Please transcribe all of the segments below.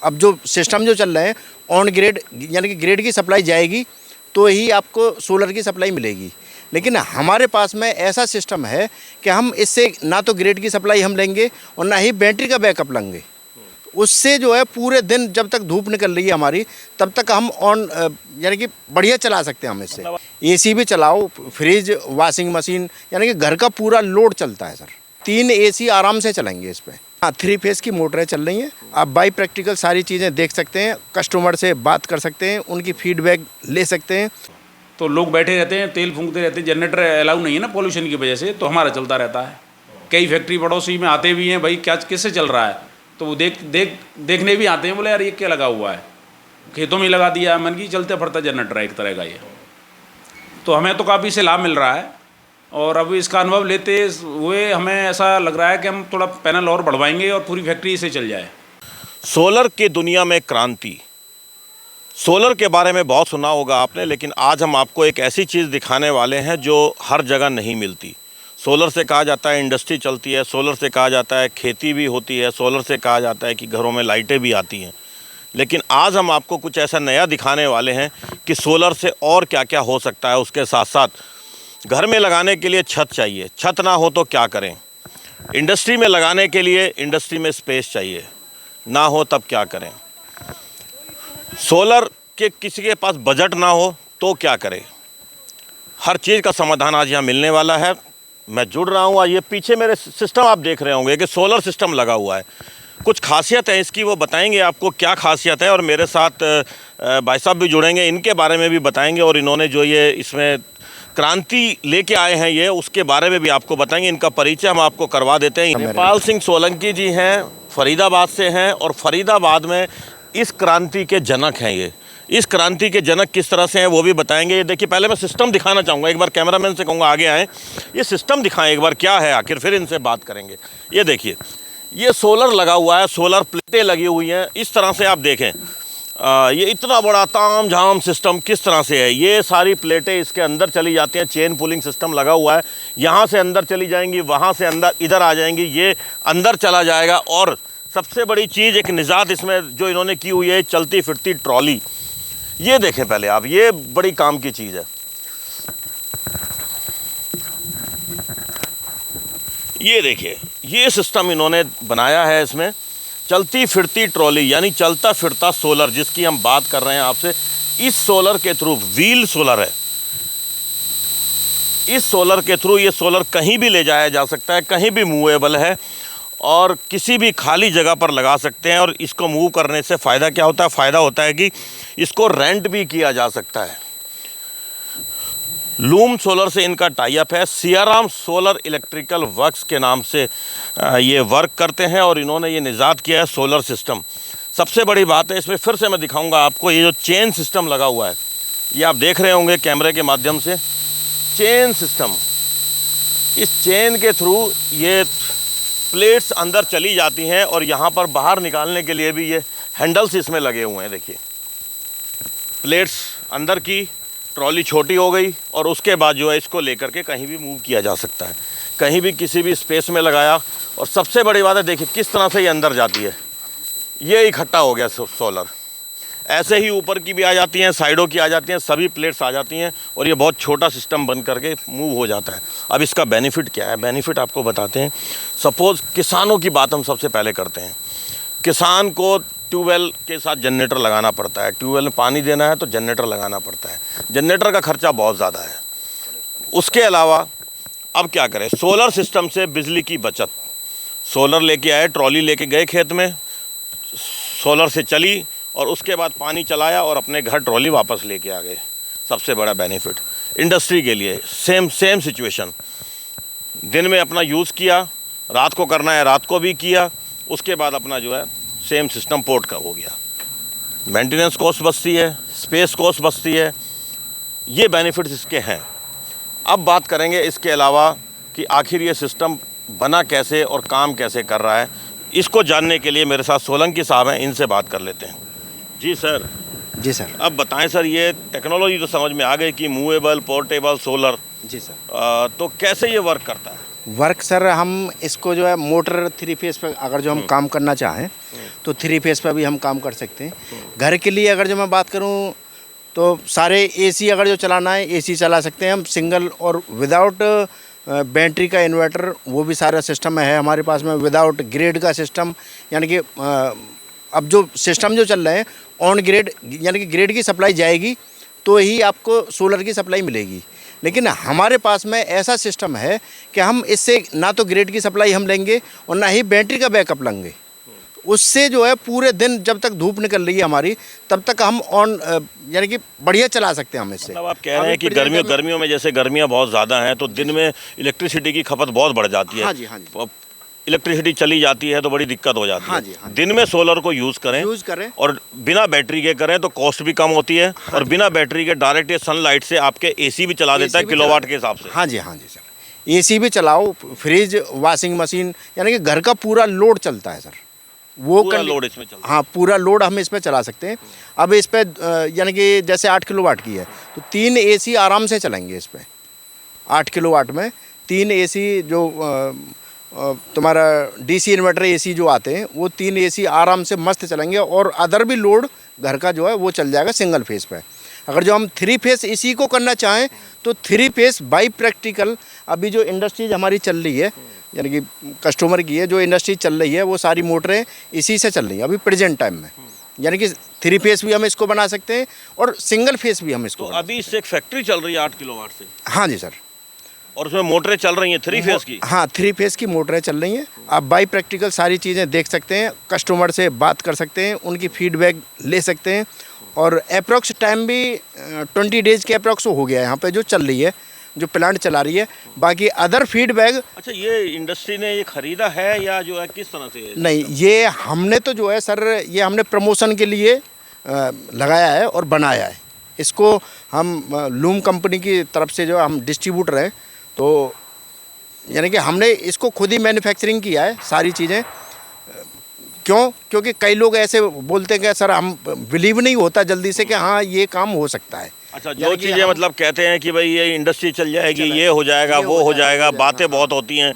अब जो सिस्टम जो चल रहे हैं ऑन ग्रिड यानी कि ग्रिड की सप्लाई जाएगी तो ही आपको सोलर की सप्लाई मिलेगी। लेकिन हमारे पास में ऐसा सिस्टम है कि हम इससे ना तो ग्रिड की सप्लाई हम लेंगे और ना ही बैटरी का बैकअप लेंगे। उससे जो है पूरे दिन जब तक धूप निकल रही है हमारी तब तक हम ऑन यानी कि बढ़िया चला सकते हैं हम इससे। एसी भी चलाओ, फ्रिज, वॉशिंग मशीन, यानी कि घर का पूरा लोड चलता है सर। 3 एसी आराम से चलेंगे इस पर। हाँ, 3 फेस की मोटरें चल रही हैं। आप बाई प्रैक्टिकल सारी चीज़ें देख सकते हैं, कस्टमर से बात कर सकते हैं, उनकी फीडबैक ले सकते हैं। तो लोग बैठे रहते हैं, तेल फूंकते रहते हैं, जनरेटर अलाउ नहीं है ना पॉल्यूशन की वजह से, तो हमारा चलता रहता है। कई फैक्ट्री पड़ोसी में आते भी हैं, भाई क्या किससे चल रहा है, तो वो देखने भी आते हैं, बोले यार ये क्या लगा हुआ है, खेतों में लगा दिया, मन की चलते फिरता जनरेटर है एक तरह का ये। तो हमें तो काफ़ी से लाभ मिल रहा है और अब इसका अनुभव लेते हुए हमें ऐसा लग रहा है कि हम थोड़ा पैनल और बढ़वाएंगे और पूरी फैक्ट्री से चल जाए। सोलर की दुनिया में क्रांति। सोलर के बारे में बहुत सुना होगा आपने, लेकिन आज हम आपको एक ऐसी चीज़ दिखाने वाले हैं जो हर जगह नहीं मिलती। सोलर से कहा जाता है इंडस्ट्री चलती है, सोलर से कहा जाता है खेती भी होती है, सोलर से कहा जाता है कि घरों में लाइटें भी आती हैं। लेकिन आज हम आपको कुछ ऐसा नया दिखाने वाले हैं कि सोलर से और क्या क्या हो सकता है। उसके साथ साथ घर में लगाने के लिए छत चाहिए, छत ना हो तो क्या करें। इंडस्ट्री में लगाने के लिए इंडस्ट्री में स्पेस चाहिए, ना हो तब क्या करें। सोलर के किसी के पास बजट ना हो तो क्या करें। हर चीज़ का समाधान आज यहाँ मिलने वाला है। मैं जुड़ रहा हूँ। ये पीछे मेरे सिस्टम आप देख रहे होंगे कि सोलर सिस्टम लगा हुआ है। कुछ खासियत है इसकी, वो बताएंगे आपको क्या खासियत है। और मेरे साथ भाई साहब भी जुड़ेंगे, इनके बारे में भी बताएंगे और इन्होंने जो ये इसमें क्रांति लेके आए हैं ये उसके बारे में भी आपको बताएंगे। इनका परिचय हम आपको करवा देते हैं। नेपाल सिंह सोलंकी जी हैं, फरीदाबाद से हैं और फरीदाबाद में इस क्रांति के जनक हैं। ये इस क्रांति के जनक किस तरह से हैं वो भी बताएंगे। ये देखिए, पहले मैं सिस्टम दिखाना चाहूँगा, एक बार कैमरामैन से कहूँगा आगे आएँ, ये सिस्टम दिखाएं एक बार क्या है आखिर, फिर इनसे बात करेंगे। ये देखिए, ये सोलर लगा हुआ है, सोलर प्लेटें लगी हुई हैं। इस तरह से आप देखें, ये इतना बड़ा ताम झाम सिस्टम किस तरह से है। ये सारी प्लेटें इसके अंदर चली जाती हैं, चेन पुलिंग सिस्टम लगा हुआ है। यहाँ से अंदर चली जाएंगी, वहाँ से अंदर इधर आ जाएंगी, ये अंदर चला जाएगा। और सबसे बड़ी चीज़ एक निजात इसमें जो इन्होंने की हुई है, चलती फिरती ट्रॉली। ये देखें पहले आप, ये बड़ी काम की चीज़ है। ये देखिए, ये सिस्टम इन्होंने बनाया है। इसमें चलती फिरती ट्रॉली यानी चलता फिरता सोलर जिसकी हम बात कर रहे हैं आपसे, इस सोलर के थ्रू, व्हील सोलर है, इस सोलर के थ्रू ये सोलर कहीं भी ले जाया जा सकता है, कहीं भी मूवेबल है और किसी भी खाली जगह पर लगा सकते हैं। और इसको मूव करने से फ़ायदा क्या होता है? फ़ायदा होता है कि इसको रेंट भी किया जा सकता है। लूम सोलर से इनका टाई अप है, सियाराम सोलर इलेक्ट्रिकल वर्क्स के नाम से ये वर्क करते हैं और इन्होंने ये निजात किया है सोलर सिस्टम। सबसे बड़ी बात है इसमें, फिर से मैं दिखाऊंगा आपको, ये जो चेन सिस्टम लगा हुआ है, ये आप देख रहे होंगे कैमरे के माध्यम से, चेन सिस्टम। इस चेन के थ्रू ये प्लेट्स अंदर चली जाती हैं और यहाँ पर बाहर निकालने के लिए भी ये हैंडल्स इसमें लगे हुए हैं। देखिए, प्लेट्स अंदर की, ट्रॉली छोटी हो गई और उसके बाद जो है इसको लेकर के कहीं भी मूव किया जा सकता है, कहीं भी किसी भी स्पेस में लगाया। और सबसे बड़ी बात है, देखिए किस तरह से ये अंदर जाती है, ये इकट्ठा हो गया सोलर। ऐसे ही ऊपर की भी आ जाती हैं, साइडों की आ जाती हैं, सभी प्लेट्स आ जाती हैं और ये बहुत छोटा सिस्टम बन करके मूव हो जाता है। अब इसका बेनिफिट क्या है, बेनिफिट आपको बताते हैं। सपोज़ किसानों की बात हम सबसे पहले करते हैं। किसान को ट्यूबवेल के साथ जनरेटर लगाना पड़ता है, ट्यूबवेल में पानी देना है तो जनरेटर लगाना पड़ता है, जनरेटर का खर्चा बहुत ज़्यादा है। उसके अलावा अब क्या करें, सोलर सिस्टम से बिजली की बचत। सोलर लेके आए, ट्रॉली लेके गए खेत में, सोलर से चली और उसके बाद पानी चलाया और अपने घर ट्रॉली वापस लेके आ गए। सबसे बड़ा बेनिफिट इंडस्ट्री के लिए सेम सिचुएशन, दिन में अपना यूज़ किया, रात को करना है रात को भी किया, उसके बाद अपना जो है सेम सिस्टम पोर्ट का हो गया। मेंटेनेंस कॉस्ट बचती है, स्पेस कॉस्ट बचती है, ये बेनिफिट्स इसके हैं। अब बात करेंगे इसके अलावा कि आखिर ये सिस्टम बना कैसे और काम कैसे कर रहा है। इसको जानने के लिए मेरे साथ सोलंकी साहब हैं, इनसे बात कर लेते हैं। जी सर। जी सर। अब बताएं सर, ये टेक्नोलॉजी तो समझ में आ गई कि मूवेबल, पोर्टेबल सोलर। जी सर। तो कैसे ये वर्क करता है? वर्क सर, हम इसको जो है मोटर 3 फेस पे अगर जो हम काम करना चाहें तो 3 फेस पर भी हम काम कर सकते हैं। घर के लिए अगर जो मैं बात करूं तो सारे एसी अगर जो चलाना है एसी चला सकते हैं हम, सिंगल और विदाउट बैटरी का इन्वर्टर, वो भी सारा सिस्टम है हमारे पास में। विदाउट ग्रिड का सिस्टम, यानी कि अब जो सिस्टम जो चल रहे हैं ऑन ग्रिड, यानी कि ग्रिड की सप्लाई जाएगी तो ही आपको सोलर की सप्लाई मिलेगी। लेकिन हमारे पास में ऐसा सिस्टम है कि हम इससे ना तो ग्रिड की सप्लाई हम लेंगे और ना ही बैटरी का बैकअप लेंगे। उससे जो है पूरे दिन जब तक धूप निकल रही है हमारी तब तक हम ऑन यानी कि बढ़िया चला सकते हैं हम इससे। मतलब आप कह रहे हैं कि गर्मियों में जैसे गर्मियाँ बहुत ज़्यादा हैं तो दिन में इलेक्ट्रिसिटी की खपत बहुत बढ़ जाती है। हाँ जी, हाँ जी। इलेक्ट्रिसिटी चली जाती है तो बड़ी दिक्कत हो जाती है। हाँ जी, हाँ जी। दिन में सोलर को यूज़ करें और बिना बैटरी के करें तो कॉस्ट भी कम होती है। और बिना बैटरी के डायरेक्ट ये सनलाइट से आपके एसी भी चला देता है किलोवाट के हिसाब से। हाँ जी, हाँ जी सर। एसी भी चलाओ, फ्रिज, वॉशिंग मशीन, यानी कि घर का पूरा लोड चलता है सर। वो पूरा लोड इसमें चलता है। हाँ, पूरा लोड हम इस पे चला सकते हैं। अब इस पे यानी कि जैसे 8 किलोवाट की है तो 3 एसी आराम से चलेंगे इस पे। 8 किलोवाट में 3 एसी जो तुम्हारा डीसी इन्वर्टर एसी जो आते हैं वो 3 एसी आराम से मस्त चलेंगे और अदर भी लोड घर का जो है वो चल जाएगा सिंगल फेस पे। अगर जो हम 3 फेस इसी को करना चाहें तो 3 फेस बाई प्रैक्टिकल अभी जो इंडस्ट्रीज हमारी चल रही है, यानी कि कस्टमर की है जो इंडस्ट्री चल रही है, वो सारी मोटरें इसी से चल रही हैं अभी प्रेजेंट टाइम में। यानी कि 3 फेस भी हम इसको बना सकते हैं और सिंगल फेस भी हम इसको। तो अभी इससे एक फैक्ट्री चल रही है 8 किलोवाट से। हाँ जी सर। और उसमें मोटरें चल रही हैं 3 फेस की। हाँ, 3 फेस की मोटरें चल रही हैं। आप बाई प्रैक्टिकल सारी चीज़ें देख सकते हैं, कस्टमर से बात कर सकते हैं, उनकी फीडबैक ले सकते हैं। और अप्रॉक्स टाइम भी 20 डेज़ के अप्रॉक्स हो गया है यहाँ पे जो चल रही है, जो प्लांट चला रही है। बाकी अदर फीडबैक। अच्छा, ये इंडस्ट्री ने ये खरीदा है या जो है किस तरह से? नहीं, ये हमने तो जो है सर ये हमने प्रमोशन के लिए लगाया है और बनाया है। इसको हम लूम कंपनी की तरफ से जो हम डिस्ट्रीब्यूटर हैं, तो यानी कि हमने इसको खुद ही मैन्युफैक्चरिंग किया है सारी चीज़ें। क्योंकि कई लोग ऐसे बोलते हैं कि सर हम बिलीव नहीं होता जल्दी से कि हाँ ये काम हो सकता है। अच्छा, जो चीज़ें मतलब कहते हैं कि भाई ये इंडस्ट्री चल जाएगी, ये हो जाएगा, वो हो जाएगा, बातें बहुत होती हैं,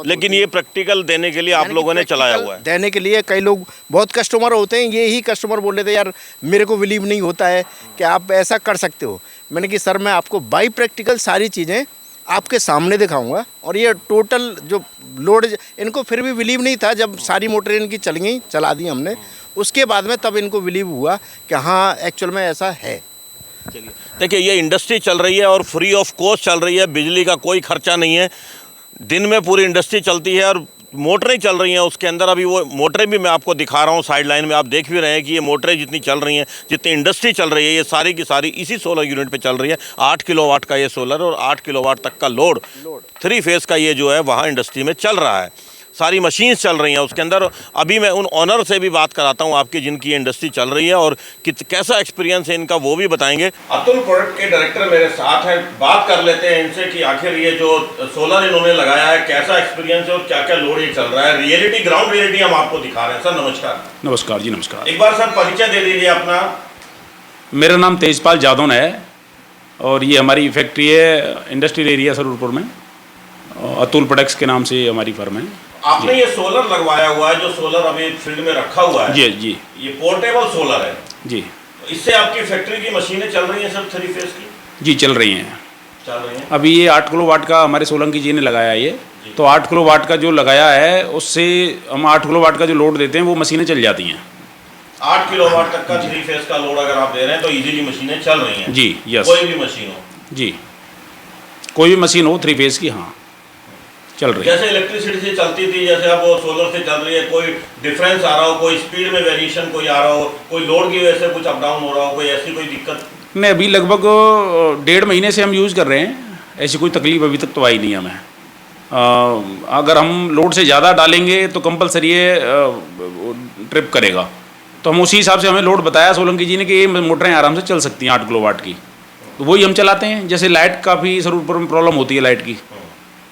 लेकिन ये प्रैक्टिकल देने के लिए आप लोगों ने चलाया हुआ है। देने के लिए कई लोग, बहुत कस्टमर होते हैं, ये ही कस्टमर बोल रहे थे यार मेरे को बिलीव नहीं होता है कि आप ऐसा कर सकते हो। मैंने कि सर मैं आपको बाई प्रैक्टिकल सारी चीज़ें आपके सामने दिखाऊंगा। और ये टोटल जो लोड, इनको फिर भी बिलीव नहीं था, जब सारी मोटरें इनकी चल गई, चला दी हमने, उसके बाद में तब इनको बिलीव हुआ कि हाँ एक्चुअल में ऐसा है। चलिए, देखिए ये इंडस्ट्री चल रही है और फ्री ऑफ कॉस्ट चल रही है, बिजली का कोई खर्चा नहीं है, दिन में पूरी इंडस्ट्री चलती है और मोटरें चल रही हैं उसके अंदर। अभी वो मोटरें भी मैं आपको दिखा रहा हूँ साइड लाइन में, आप देख भी रहे हैं कि ये मोटरें जितनी चल रही हैं, जितनी इंडस्ट्री चल रही है, ये सारी की सारी इसी सोलर यूनिट पे चल रही है। 8 किलोवाट का ये सोलर और 8 किलोवाट तक का लोड 3 फेस का ये जो है वहाँ इंडस्ट्री में चल रहा है। सारी मशीन्स चल रही हैं उसके अंदर। अभी मैं उन ऑनर से भी बात कराता हूँ आपकी, जिनकी इंडस्ट्री चल रही है और कैसा एक्सपीरियंस है इनका वो भी बताएंगे। अतुल प्रोडक्ट के डायरेक्टर मेरे साथ हैं, बात कर लेते हैं इनसे कि आखिर ये जो सोलर इन्होंने लगाया है कैसा एक्सपीरियंस है और क्या क्या लोड ये चल रहा है। रियलिटी, ग्राउंड रियलिटी हम आपको दिखा रहे हैं। सर नमस्कार। नमस्कार जी, नमस्कार। एक बार सर परिचय दे दीजिए अपना। मेरा नाम तेजपाल जादौन है और ये हमारी फैक्ट्री है इंडस्ट्रियल एरिया सरूरपुर में। अतुल प्रोडक्ट्स के नाम से हमारी फर्म है। आपने ये सोलर लगवाया हुआ है, जो सोलर अभी फील्ड में रखा हुआ है, जी, ये पोर्टेबल सोलर है जी। इससे आपकी फैक्ट्री की मशीनें चल रही हैं सर 3 फेस की? जी चल रही हैं। अभी ये 8 किलोवाट का हमारे सोलंकी जी ने लगाया है ये, तो 8 किलोवाट का जो लगाया है उससे हम 8 किलोवाट का जो लोड देते हैं वो मशीनें चल जाती हैं। 8 किलोवाट तक का 3 फेस का लोड अगर आप दे रहे हैं तो इजीली मशीनें चल रही हैं? जी, यस। कोई भी मशीन हो? जी, कोई भी मशीन हो 3 फेस की, हाँ चल रही है। जैसे इलेक्ट्रिसिटी से चलती थी, जैसे अब वो सोलर से चल रही है, कोई डिफरेंस आ रहा हो, कोई स्पीड में वेरिएशन कोई आ रहा हो, कोई लोड की वजह से कुछ अप डाउन हो रहा हो, कोई ऐसी कोई दिक्कत? नहीं, अभी लगभग 1.5 महीने से हम यूज़ कर रहे हैं, ऐसी कोई तकलीफ अभी तक तो आई नहीं हमें। अगर हम लोड से ज़्यादा डालेंगे तो कंपलसरी ये ट्रिप करेगा, तो हम उसी हिसाब से, हमें लोड बताया सोलंकी जी ने कि ये मोटरें आराम से चल सकती हैं 8 किलोवाट की, तो वही हम चलाते हैं। जैसे लाइट काफ़ी सरूरपुर में प्रॉब्लम होती है लाइट की,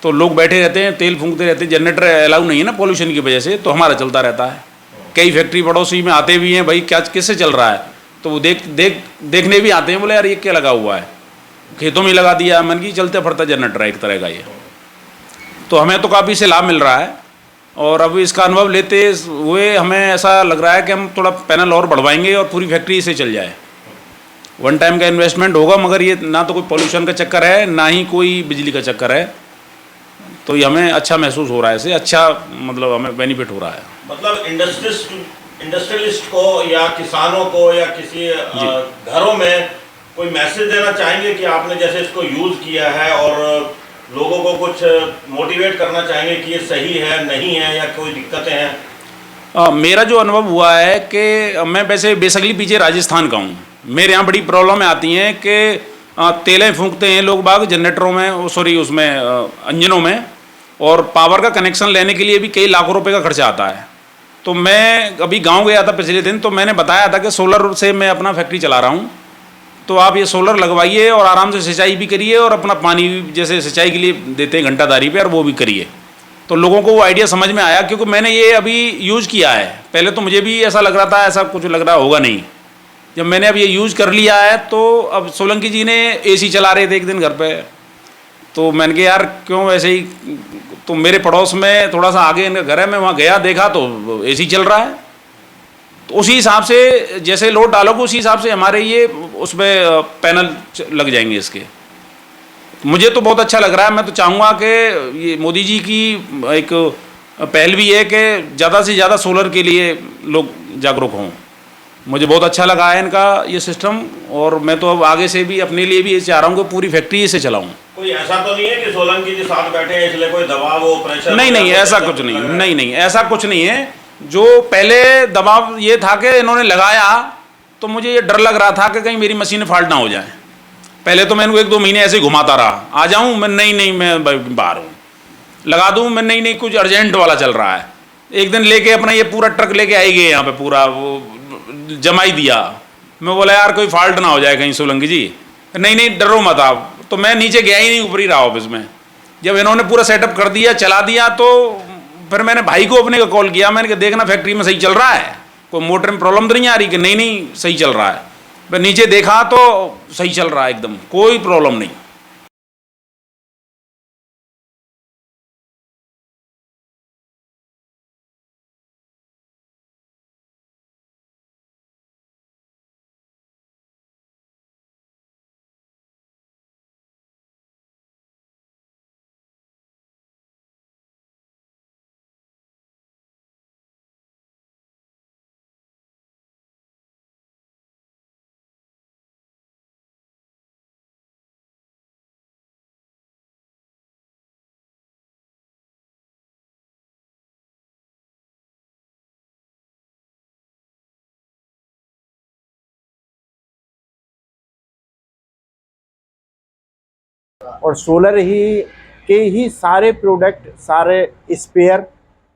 तो लोग बैठे रहते हैं, तेल फूंकते रहते हैं, जनरेटर अलाउ नहीं है ना पॉल्यूशन की वजह से, तो हमारा चलता रहता है। कई फैक्ट्री पड़ोसी में आते भी हैं, भाई क्या किससे चल रहा है, तो वो देखने भी आते हैं, बोले यार ये क्या लगा हुआ है, खेतों में लगा दिया, मन की चलते फिरता जनरेटर है एक तरह का ये। तो हमें तो काफ़ी से लाभ मिल रहा है और अब इसका अनुभव लेते हुए हमें ऐसा लग रहा है कि हम थोड़ा पैनल और बढ़वाएंगे और पूरी फैक्ट्री से चल जाए। वन टाइम का इन्वेस्टमेंट होगा, मगर ये ना तो कोई पोल्यूशन का चक्कर है, ना ही कोई बिजली का चक्कर है। तो ये हमें अच्छा महसूस हो रहा है, इससे अच्छा मतलब हमें बेनिफिट हो रहा है। मतलब इंडस्ट्रियलिस्ट को या किसानों को या किसी घरों में कोई मैसेज देना चाहेंगे कि आपने जैसे इसको यूज़ किया है, और लोगों को कुछ मोटिवेट करना चाहेंगे कि ये सही है, नहीं है, या कोई दिक्कतें हैं? मेरा जो अनुभव हुआ है कि मैं वैसे बेसिकली पीछे राजस्थान का हूँ। मेरे यहाँ बड़ी प्रॉब्लम आती हैं कि तेलें फूंकते हैं लोग बाग जनरेटरों में, सॉरी उसमें इंजनों में, और पावर का कनेक्शन लेने के लिए भी कई लाखों रुपए का खर्चा आता है। तो मैं अभी गांव गया था पिछले दिन, तो मैंने बताया था कि सोलर से मैं अपना फैक्ट्री चला रहा हूँ, तो आप ये सोलर लगवाइए और आराम से सिंचाई भी करिए, और अपना पानी जैसे सिंचाई के लिए देते हैं घंटादारी पे, और वो भी करिए। तो लोगों को वो आइडिया समझ में आया, क्योंकि मैंने ये अभी यूज़ किया है। पहले तो मुझे भी ऐसा लग रहा था, ऐसा कुछ लग रहा होगा नहीं। जब मैंने अब ये यूज़ कर लिया है, तो अब सोलंकी जी ने एसी चला रहे थे एक दिन घर पे, तो मैंने कहा यार क्यों वैसे ही, तो मेरे पड़ोस में थोड़ा सा आगे इनका घर है, मैं वहाँ गया देखा तो एसी चल रहा है। तो उसी हिसाब से जैसे लोड डालोगे उसी हिसाब से हमारे ये उसमें पैनल लग जाएंगे इसके। मुझे तो बहुत अच्छा लग रहा है। मैं तो चाहूँगा कि ये मोदी जी की एक पहल भी है कि ज़्यादा से ज़्यादा सोलर के लिए लोग जागरूक हों। मुझे बहुत अच्छा लगा है इनका ये सिस्टम, और मैं तो अब आगे से भी अपने लिए भी ये चाह रहा हूँ कि पूरी फैक्ट्री से चलाऊँ। कोई ऐसा तो नहीं है कि सोलंकी जी साथ बैठे हैं इसलिए कोई दबाव हो, प्रेशर? नहीं, ऐसा कुछ नहीं, नहीं, ऐसा कुछ नहीं है। जो पहले दबाव ये था कि इन्होंने लगाया तो मुझे ये डर लग रहा था कि कहीं मेरी मशीन फॉल्ट ना हो जाए। पहले तो मैं इनको 1-2 महीने ऐसे ही घुमाता रहा, आ जाऊँ मैं, नहीं मैं बाहर हूँ, लगा दूँ मैं, नहीं कुछ अर्जेंट वाला चल रहा है। एक दिन लेके अपना ये पूरा ट्रक लेके आई गए यहाँ पे, पूरा वो जमाई दिया। मैं बोला यार कोई फॉल्ट ना हो जाए कहीं सोलंकी जी, नहीं डरो मत आप। तो मैं नीचे गया ही नहीं, ऊपर ही रहा ऑफिस में। जब इन्होंने पूरा सेटअप कर दिया, चला दिया, तो फिर मैंने भाई को अपने को कॉल किया, मैंने कहा देखना फैक्ट्री में सही चल रहा है, कोई मोटर में प्रॉब्लम तो नहीं आ रही? कि नहीं सही चल रहा है। मैं नीचे देखा तो सही चल रहा है एकदम, कोई प्रॉब्लम नहीं। और सोलर ही के ही सारे प्रोडक्ट, सारे स्पेयर,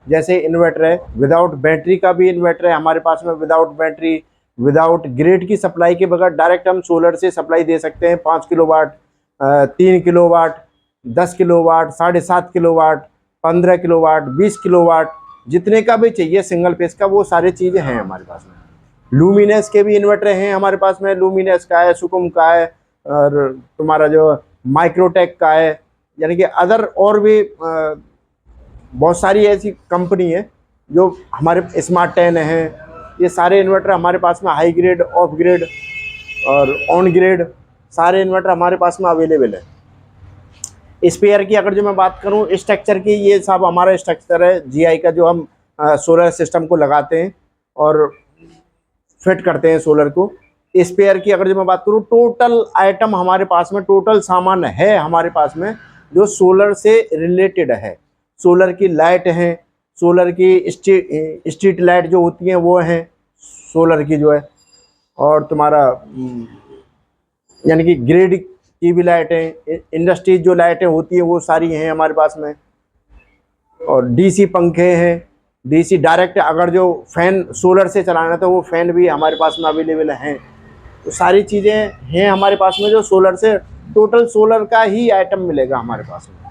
जैसे इन्वर्टर है, विदाउट बैटरी का भी इन्वर्टर है हमारे पास में, विदाउट बैटरी, विदाउट ग्रिड की सप्लाई के बगैर डायरेक्ट हम सोलर से सप्लाई दे सकते हैं। 5 kilowatt, 3 kilowatt, 10 kilowatt, 7.5 kilowatt, 15 kilowatt, 20 kilowatt, जितने का भी चाहिए सिंगल फेस का, वो सारी चीज़ें हैं हमारे पास में। लूमिनस के भी इन्वर्टर हैं हमारे पास में, लूमिनस का है, सुकुम का है, और तुम्हारा जो माइक्रोटेक का है, यानी कि अदर और भी बहुत सारी ऐसी कंपनी है जो हमारे, स्मार्ट 10 है, ये सारे इन्वर्टर हमारे पास में हाई ग्रेड, ऑफ ग्रेड और ऑन ग्रेड सारे इन्वर्टर हमारे पास में अवेलेबल है। स्पेयर की अगर जो मैं बात करूं, स्ट्रक्चर की, ये सब हमारा स्ट्रक्चर है जीआई का, जो हम सोलर सिस्टम को लगाते हैं और फिट करते हैं सोलर को। स्पेयर की अगर जो मैं बात करूं, टोटल आइटम हमारे पास में, टोटल सामान है हमारे पास में जो सोलर से रिलेटेड है। सोलर की लाइट हैं, सोलर की स्ट्रीट लाइट जो होती हैं वो हैं सोलर की जो है, और तुम्हारा यानी कि ग्रिड की भी लाइटें, इंडस्ट्रीज जो लाइटें होती हैं वो सारी हैं हमारे पास में, और डीसी पंखे हैं, डीसी डायरेक्ट अगर जो फ़ैन सोलर से चलाना है तो वो फ़ैन भी हमारे पास में अवेलेबल हैं। तो सारी चीज़ें हैं हमारे पास में जो सोलर से, टोटल सोलर का ही आइटम मिलेगा हमारे पास में।